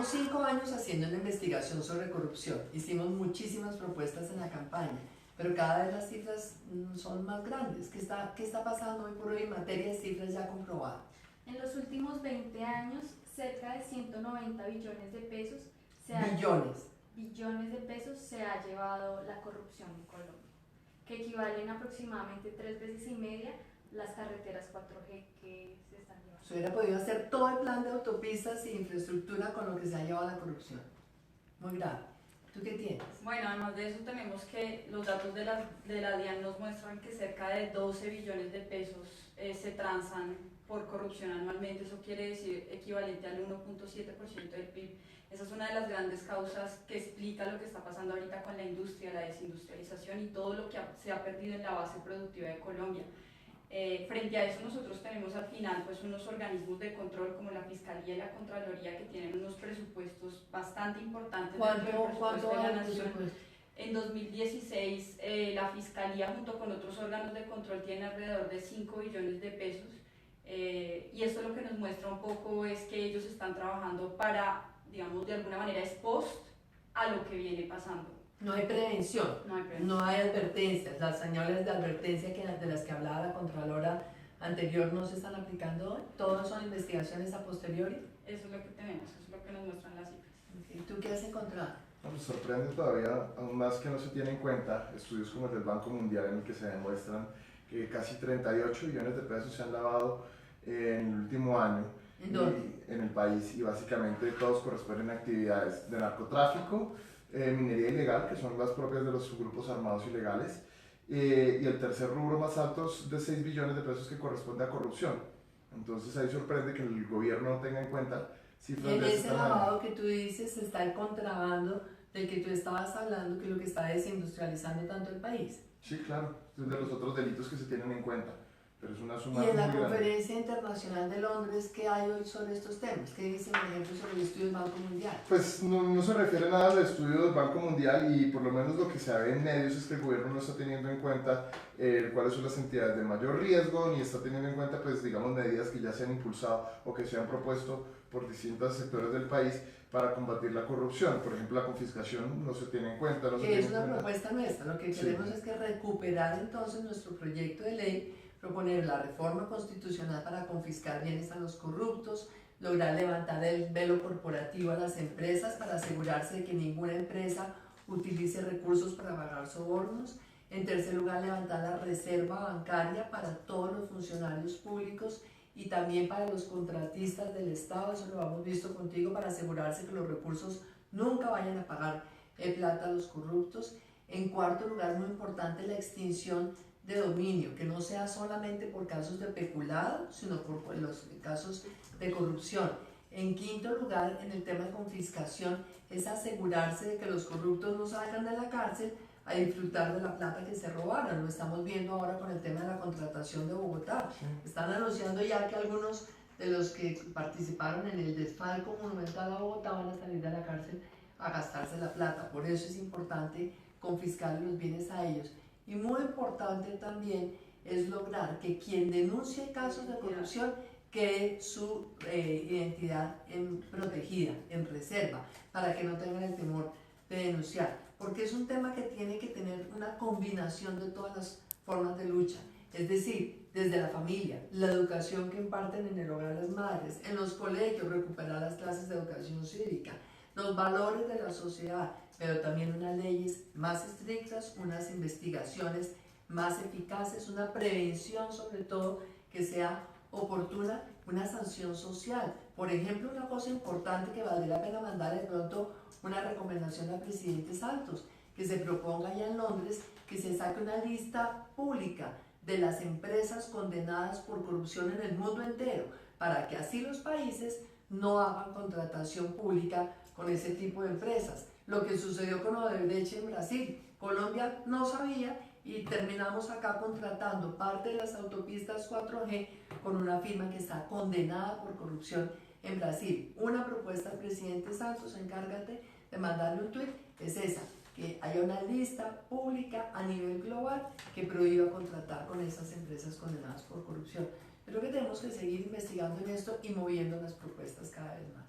Llevamos 5 años haciendo una investigación sobre corrupción. Hicimos muchísimas propuestas en la campaña, pero cada vez las cifras son más grandes. ¿Qué está pasando hoy por hoy en materia de cifras ya comprobadas? En los últimos 20 años, cerca de 190 billones de pesos billones de pesos se ha llevado la corrupción en Colombia, que equivalen aproximadamente 3 veces y media las carreteras 4G que se están llevando. Se hubiera podido hacer todo el plan de autopistas e infraestructura con lo que se ha llevado la corrupción. Muy grave. ¿Tú qué tienes? Bueno, además de eso tenemos que los datos de la DIAN nos muestran que cerca de 12 billones de pesos se transan por corrupción anualmente. Eso quiere decir equivalente al 1.7% del PIB. Esa es una de las grandes causas que explica lo que está pasando ahorita con la industria, la desindustrialización y todo lo que se ha perdido en la base productiva de Colombia. Frente a eso nosotros tenemos al final pues unos organismos de control como la Fiscalía y la Contraloría que tienen unos presupuestos bastante importantes. ¿Cuánto de la el nación. presupuesto? En 2016 la Fiscalía junto con otros órganos de control tiene alrededor de 5 billones de pesos y esto lo que nos muestra un poco es que ellos están trabajando para, digamos, de alguna manera es post a lo que viene pasando. No hay prevención, no hay advertencias. Las señales de advertencia de las que hablaba la Contralora anterior no se están aplicando hoy. Todas son investigaciones a posteriori. Eso es lo que tenemos, eso es lo que nos muestran las cifras. ¿Y tú qué has encontrado? Nos sorprende todavía, aún más que no se tiene en cuenta estudios como el del Banco Mundial en el que se demuestran que casi 38 billones de pesos se han lavado en el último año en el país y básicamente todos corresponden a actividades de narcotráfico, minería ilegal, que son las propias de los grupos armados ilegales, y el tercer rubro más alto es de 6 billones de pesos que corresponde a corrupción. Entonces ahí sorprende que el gobierno no tenga en cuenta cifras en de ese lavado que tú dices está el contrabando del que tú estabas hablando, que es lo que está desindustrializando tanto el país. Sí, claro, es de los otros delitos que se tienen en cuenta, pero es una suma y en la muy grande. Conferencia Internacional de Londres, ¿qué hay hoy sobre estos temas? ¿Qué dicen, por ejemplo, sobre el estudio del Banco Mundial? Pues no se refiere nada al estudio del Banco Mundial y por lo menos lo que se ve en medios es que el gobierno no está teniendo en cuenta cuáles son las entidades de mayor riesgo, ni está teniendo en cuenta, pues digamos, medidas que ya se han impulsado o que se han propuesto por distintos sectores del país para combatir la corrupción. Por ejemplo, la confiscación no se tiene en cuenta. Que es una propuesta nuestra. Lo que queremos es que recuperar entonces nuestro proyecto de ley, proponer la reforma constitucional para confiscar bienes a los corruptos, lograr levantar el velo corporativo a las empresas para asegurarse de que ninguna empresa utilice recursos para pagar sobornos. En tercer lugar, levantar la reserva bancaria para todos los funcionarios públicos y también para los contratistas del Estado, eso lo hemos visto contigo, para asegurarse que los recursos nunca vayan a pagar plata a los corruptos. En cuarto lugar, muy importante, la extinción de dominio, que no sea solamente por casos de peculado, sino por los casos de corrupción. En quinto lugar, en el tema de confiscación, es asegurarse de que los corruptos no salgan de la cárcel a disfrutar de la plata que se robaron. Lo estamos viendo ahora con el tema de la contratación de Bogotá. Están anunciando ya que algunos de los que participaron en el desfalco monumental a Bogotá van a salir de la cárcel a gastarse la plata. Por eso es importante confiscar los bienes a ellos. Y muy importante también es lograr que quien denuncie casos de corrupción quede su identidad protegida, en reserva, para que no tengan el temor de denunciar, porque es un tema que tiene que tener una combinación de todas las formas de lucha, es decir, desde la familia, la educación que imparten en el hogar las madres, en los colegios, recuperar las clases de educación cívica, los valores de la sociedad, pero también unas leyes más estrictas, unas investigaciones más eficaces, una prevención sobre todo que sea oportuna, una sanción social. Por ejemplo, una cosa importante que valdría la pena mandar de pronto una recomendación al presidente Santos, que se proponga ya en Londres que se saque una lista pública de las empresas condenadas por corrupción en el mundo entero, para que así los países no hagan contratación pública con ese tipo de empresas. Lo que sucedió con Odebrecht en Brasil, Colombia no sabía y terminamos acá contratando parte de las autopistas 4G con una firma que está condenada por corrupción en Brasil. Una propuesta al presidente Santos, encárgate de mandarle un tuit, es esa, que haya una lista pública a nivel global que prohíba contratar con esas empresas condenadas por corrupción. Creo que tenemos que seguir investigando en esto y moviendo las propuestas cada vez más.